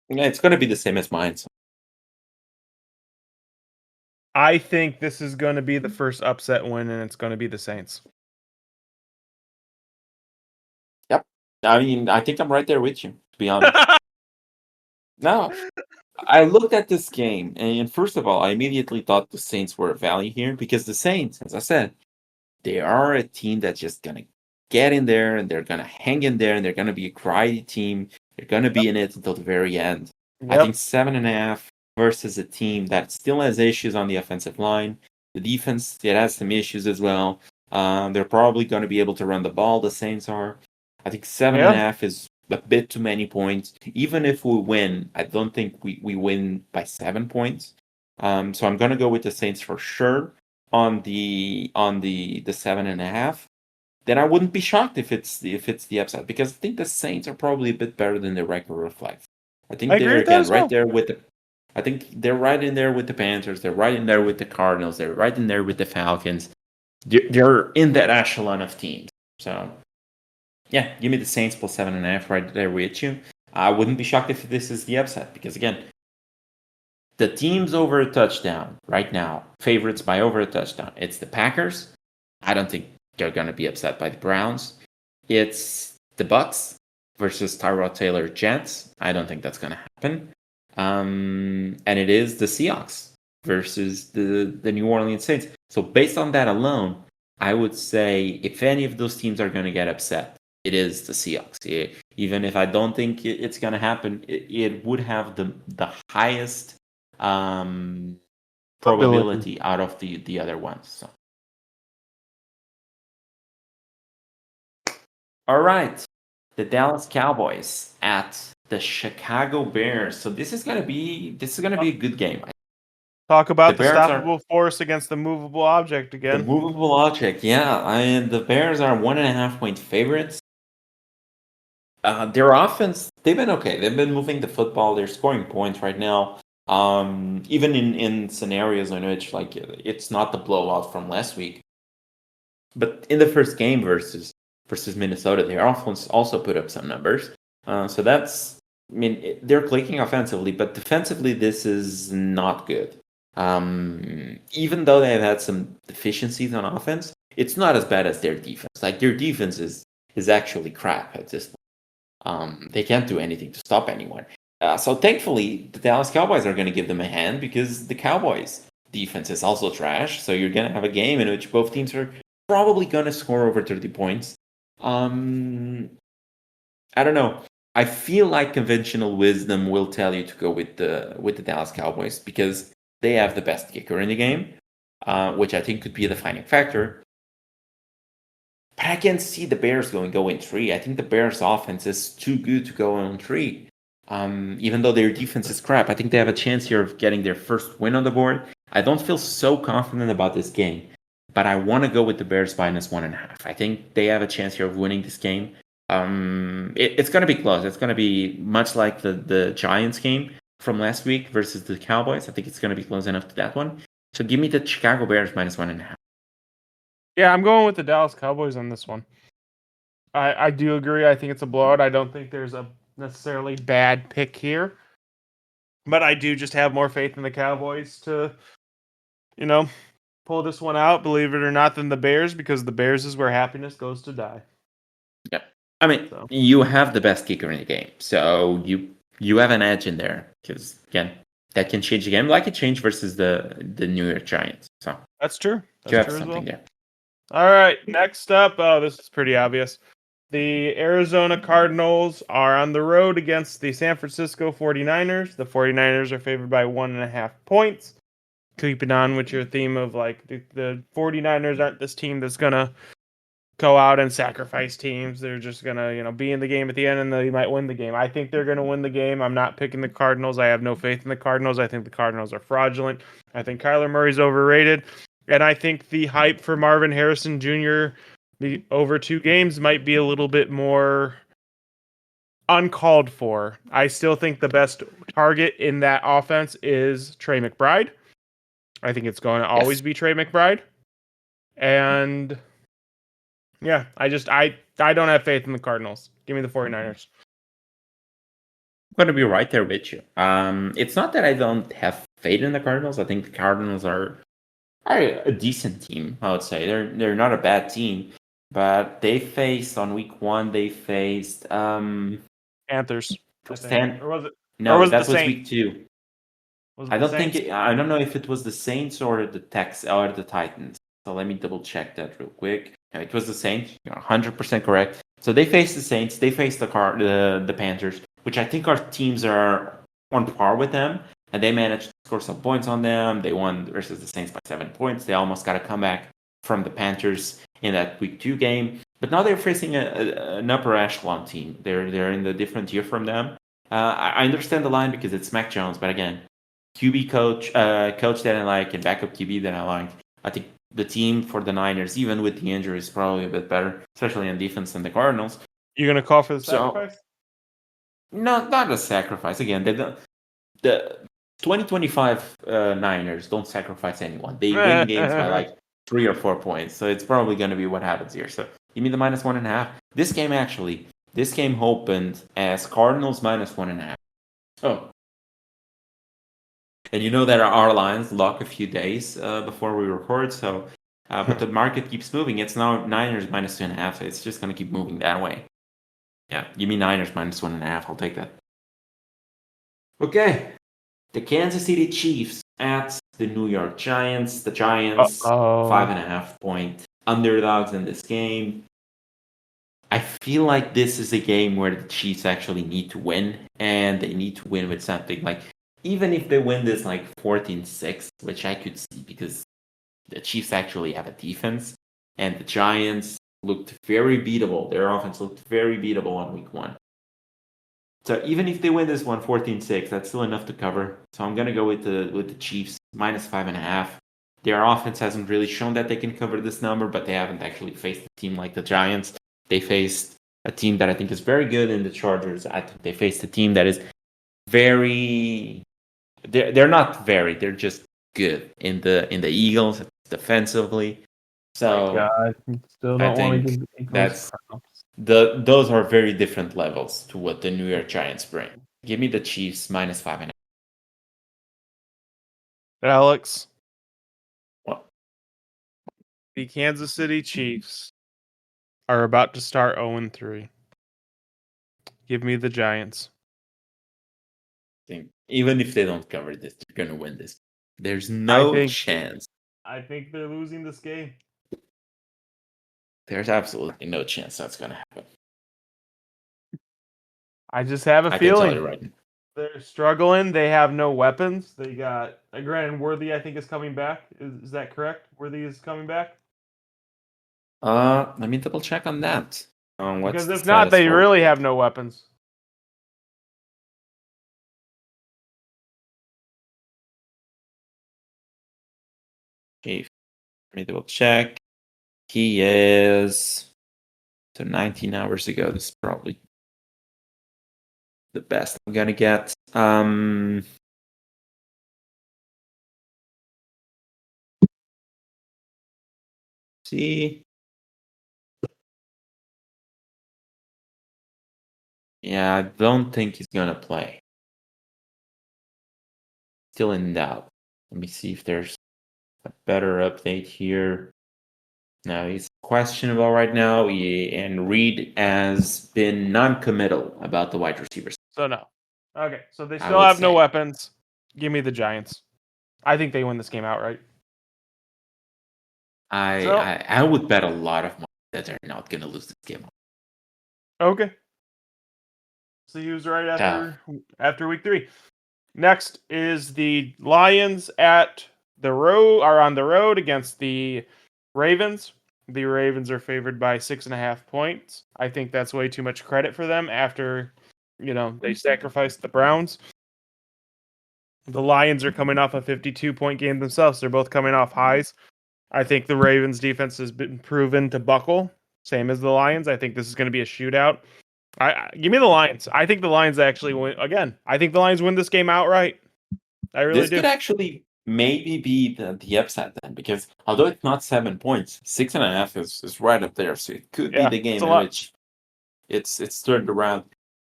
Yeah, it's going to be the same as mine. So. I think this is going to be the first upset win, and it's going to be the Saints. Yep. I mean, I think I'm right there with you, to be honest. No, I looked at this game, and first of all, I immediately thought the Saints were a value here because the Saints, as I said, they are a team that's just going to get in there and they're going to hang in there and they're going to be a gritty team. They're going to be in it until the very end. I think 7.5 versus a team that still has issues on the offensive line. The defense, it has some issues as well. They're probably going to be able to run the ball. The Saints are. I think 7.5 is a bit too many points. Even if we win, I don't think we win by 7 points. So I'm going to go with the Saints for sure on the 7.5. Then I wouldn't be shocked if it's the upside because I think the Saints are probably a bit better than the record reflects. I think I agree they're with that again as well. right there with the. I think they're right in there with the Panthers. They're right in there with the Cardinals. They're right in there with the Falcons. They're in that echelon of teams. So, yeah, give me the Saints plus 7.5 right there with you. I wouldn't be shocked if this is the upset because again, the teams over a touchdown right now, favorites by over a touchdown. It's the Packers. I don't think they're going to be upset by the Browns. It's the Bucks versus Tyrod Taylor Jets. I don't think that's going to happen. And it is the Seahawks versus the New Orleans Saints. So based on that alone, I would say if any of those teams are going to get upset, it is the Seahawks. Even if I don't think it's going to happen, it would have the highest probability out of the other ones. So. All right, the Dallas Cowboys at the Chicago Bears. So this is gonna be a good game. Talk about the Bears are stoppable force against the movable object the again. movable object. Yeah, and the Bears are 1.5-point favorites. Their offense, they've been okay. They've been moving the football. They're scoring points right now. Even in scenarios in which like it's not the blowout from last week, but in the first game versus Minnesota, their offense also put up some numbers. So that's, I mean, they're clicking offensively, but defensively, this is not good. Even though they've had some deficiencies on offense, it's not as bad as their defense. Like their defense is actually crap at this point. They can't do anything to stop anyone. So thankfully, the Dallas Cowboys are going to give them a hand because the Cowboys defense is also trash. So you're going to have a game in which both teams are probably going to score over 30 points. I don't know. I feel like conventional wisdom will tell you to go with the Dallas Cowboys because they have the best kicker in the game, which I think could be a defining factor. But I can't see the Bears going 3. I think the Bears' offense is too good to go on 3. Even though their defense is crap, I think they have a chance here of getting their first win on the board. I don't feel so confident about this game, but I want to go with the Bears minus 1.5. I think they have a chance here of winning this game. It's going to be close. It's going to be much like the Giants game from last week versus the Cowboys. I think it's going to be close enough to that one. So give me the Chicago Bears minus 1.5. Yeah, I'm going with the Dallas Cowboys on this one. I do agree. I think it's a blowout. I don't think there's a necessarily bad pick here. But I do just have more faith in the Cowboys to, pull this one out, believe it or not, than the Bears, because the Bears is where happiness goes to die. Yeah. I mean, you have the best kicker in the game. So you have an edge in there. Because, again, that can change the game like it changed versus the New York Giants. So that's true. You have something there. All right. Next up, this is pretty obvious. The Arizona Cardinals are on the road against the San Francisco 49ers. The 49ers are favored by 1.5 points. Keeping on with your theme of like the 49ers aren't this team that's going to go out and sacrifice teams. They're just going to, be in the game at the end and they might win the game. I think they're going to win the game. I'm not picking the Cardinals. I have no faith in the Cardinals. I think the Cardinals are fraudulent. I think Kyler Murray's overrated. And I think the hype for Marvin Harrison Jr. over 2 games might be a little bit more uncalled for. I still think the best target in that offense is Trey McBride. I think it's going to always be Trey McBride. And Yeah, I don't have faith in the Cardinals. Give me the 49ers. I'm gonna be right there with you. It's not that I don't have faith in the Cardinals. I think the Cardinals are a decent team. I would say they're not a bad team, but they faced on week one. They faced Panthers, I think, Stan. or was it? Or No, was it the that was Saints? week two. Was it I the don't think Saints? I don't know if it was the Saints or the Tex or the Titans. So let me double check that real quick. No, it was the Saints. You're 100% correct. So they faced the Saints. They faced the Panthers, which I think our teams are on par with them, and they managed to score some points on them. They won versus the Saints by 7 points. They almost got a comeback from the Panthers in that week two game. But now they're facing an upper echelon team. They're in a different tier from them. I understand the line because it's Mac Jones, but again, QB coach that I like, and backup QB that I like. I think the team for the Niners, even with the injuries, is probably a bit better, especially on defense than the Cardinals. You gonna call for the So, sacrifice? no, not a sacrifice. Again, the 2025 Niners don't sacrifice anyone. They win games by like 3 or 4 points. So it's probably going to be what happens here. So give me the -1.5. This game opened as Cardinals -1.5. Oh, and you know that our lines lock a few days before we record. So, but the market keeps moving. It's now Niners -2.5. So it's just going to keep moving that way. Yeah, give me Niners -1.5. I'll take that. Okay, the Kansas City Chiefs at the New York Giants. The Giants, 5.5 point underdogs in this game. I feel like this is a game where the Chiefs actually need to win, and they need to win with something. Like, even if they win this like 14-6, which I could see because the Chiefs actually have a defense, and the Giants looked very beatable. Their offense looked very beatable on week one. So even if they win this one 14-6, that's still enough to cover. So I'm gonna go with the Chiefs -5.5. Their offense hasn't really shown that they can cover this number, but they haven't actually faced a team like the Giants. They faced a team that I think is very good in the Chargers. I think they faced a team that is very. They're not very. They're just good in the Eagles defensively. So God, still I don't want to think give the Eagles that's those are very different levels to what the New York Giants bring. Give me the Chiefs -5.5. Alex. Well, The Kansas City Chiefs are about to start 0-3. Give me the Giants. I think even if they don't cover this, they're gonna win this. There's I no think chance. I think they're losing this game. There's absolutely no chance that's gonna happen. I just have a I can tell feeling you right now. they're struggling. They have no weapons. They got granted Worthy, I think, is coming back. Is that correct? Worthy is coming back? Let me double check on that. What's Because the if not, status they for really have no weapons. Chief? Let me double check. He is 19 hours ago. This is probably the best I'm gonna get. See. Yeah, I don't think he's gonna play. Still in doubt. Let me see if there's a better update here. No, he's questionable right now. And Reed has been non-committal about the wide receivers. So no. Okay, so they I still would have no say. weapons. Give me the Giants. I think they win this game outright. So I would bet a lot of money that they're not gonna lose this game. okay. So he was right Tough. after week 3. Next is the Lions at the road are on the road against the Ravens. The Ravens are favored by 6.5 points. I think that's way too much credit for them after, they sacrificed the Browns. The Lions are coming off a 52-point game themselves. They're both coming off highs. I think the Ravens defense has been proven to buckle, same as the Lions. I think this is going to be a shootout. Give me the Lions. I think the Lions actually win again. I think the Lions win this game outright. I really This do. could actually maybe be the upside then. because although it's not 7 points, 6.5 is right up there. So it could be Yeah, the game it's a in lot. which it's turned around.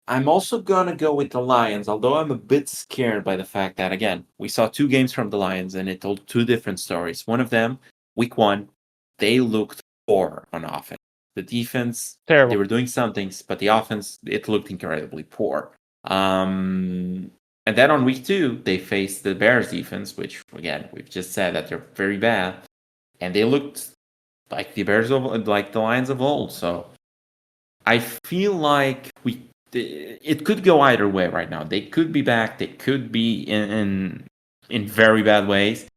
I'm also gonna go with the Lions, although I'm a bit scared by the fact that again we saw 2 games from the Lions and it told 2 different stories. One of them, week 1, they looked poor on offense. The defense, Terrible. they were doing some things, but the offense, it looked incredibly poor. And then on week 2, they faced the Bears defense, which again we've just said that they're very bad, and they looked like the Bears of like the Lions of old. So I feel like it could go either way right now. They could be back. They could be in very bad ways.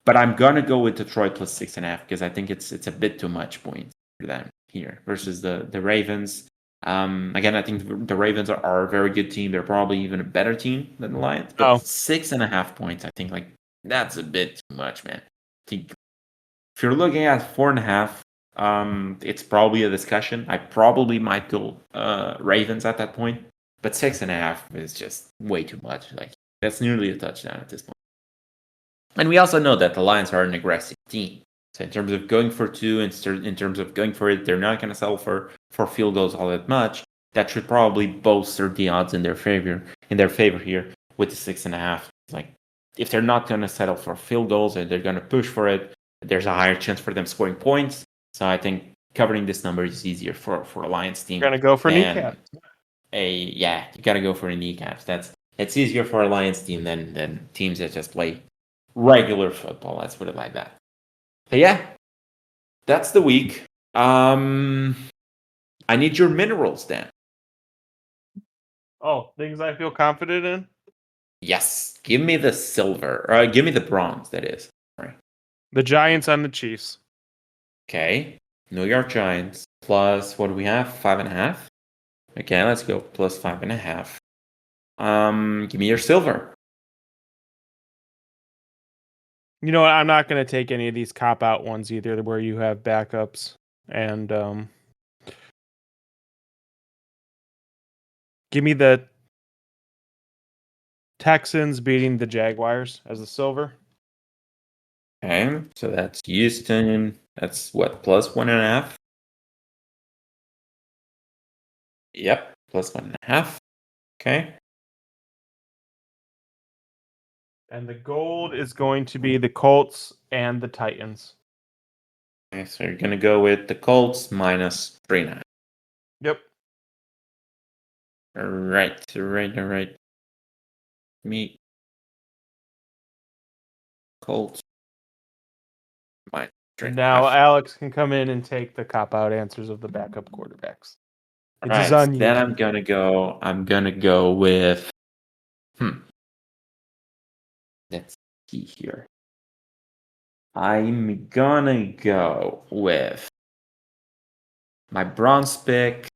But I'm gonna go with Detroit plus 6.5 because I think it's a bit too much points for them here versus the Ravens. Again, I think the Ravens are a very good team. They're probably even a better team than the Lions. But 6.5 points, I think like that's a bit too much, man. I think if you're looking at 4.5, it's probably a discussion. I probably might go Ravens at that point, but 6.5 is just way too much. Like that's nearly a touchdown at this point. And we also know that the Lions are an aggressive team. So in terms of going for 2, in terms of going for it, they're not going to settle for field goals all that much. That should probably bolster the odds in their favor here with the 6.5. Like if they're not going to settle for field goals and they're going to push for it, there's a higher chance for them scoring points. So I think covering this number is easier for a Lions team. You're gonna go for kneecaps. You gotta go for the kneecaps. It's easier for a Lions team than teams that just play regular football. Let's put it like that. But yeah, that's the week. I need your minerals, Dan. Oh, things I feel confident in? Yes. Give me the silver. Give me the bronze, that is. Right. The Giants and the Chiefs. Okay. New York Giants plus what do we have? 5.5. Okay, let's go plus 5.5. Give me your silver. You know what? I'm not going to take any of these cop-out ones either where you have backups. And give me the Texans beating the Jaguars as the silver. Okay, so that's Houston. That's what, plus 1.5? Yep, plus 1.5. Okay. And the gold is going to be the Colts and the Titans. Okay, so you're going to go with the Colts minus 3.5. Yep. All right. Me. Colts. Minus 3.5. Now Alex can come in and take the cop-out answers of the backup quarterbacks. It's Right, on you. then I'm gonna go with let's see here. I'm gonna go with my bronze pick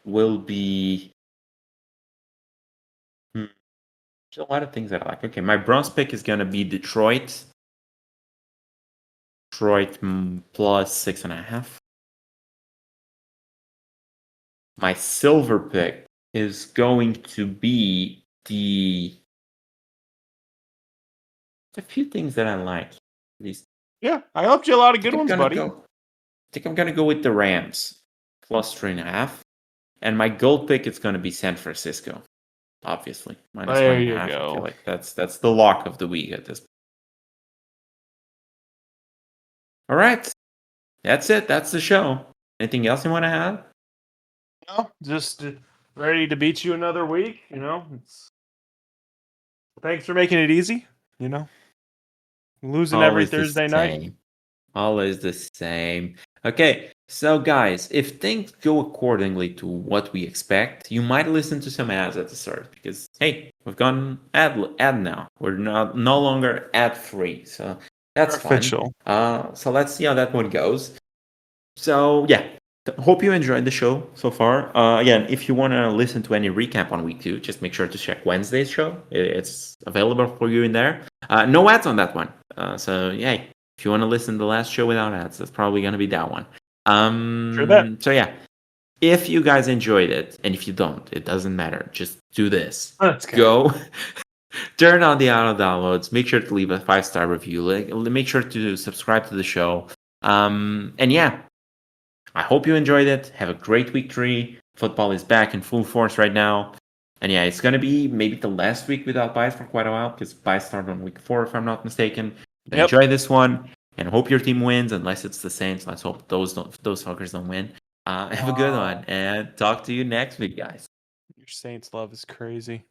will be there's a lot of things that I like. Okay, my bronze pick is gonna be Detroit. Detroit plus 6.5. My silver pick is going to be a few things that I like. Yeah, I helped you a lot of good ones, buddy. I think I'm gonna go with the Rams plus 3.5, and my gold pick is gonna be San Francisco, obviously minus There 1.5. you I go. feel like that's the lock of the week at this point. All right, that's it. That's the show. Anything else you want to add? No, just ready to beat you another week. Thanks for making it easy. Losing every Always the Thursday night. same. Always the same. Okay, so guys, if things go accordingly to what we expect, you might listen to some ads at the start because hey, we've gone ad now. We're no longer ad free, so that's Official. fun. So let's see how that one goes. So yeah, hope you enjoyed the show so far. Again, if you want to listen to any recap on week 2, just make sure to check Wednesday's show. It's available for you in there. No ads on that one. So yeah, if you want to listen to the last show without ads, that's probably going to be that one. Sure that. So yeah, if you guys enjoyed it, and if you don't, it doesn't matter. Just do this. Let's Go turn on the auto downloads. Make sure to leave a 5-star review. Make sure to subscribe to the show. And yeah, I hope you enjoyed it. Have a great week 3. Football is back in full force right now. And yeah, it's going to be maybe the last week without buys for quite a while because buys start on week 4, if I'm not mistaken. Yep. Enjoy this one and hope your team wins, unless it's the Saints. Let's hope those fuckers don't win. Have a good one and talk to you next week, guys. Your Saints love is crazy.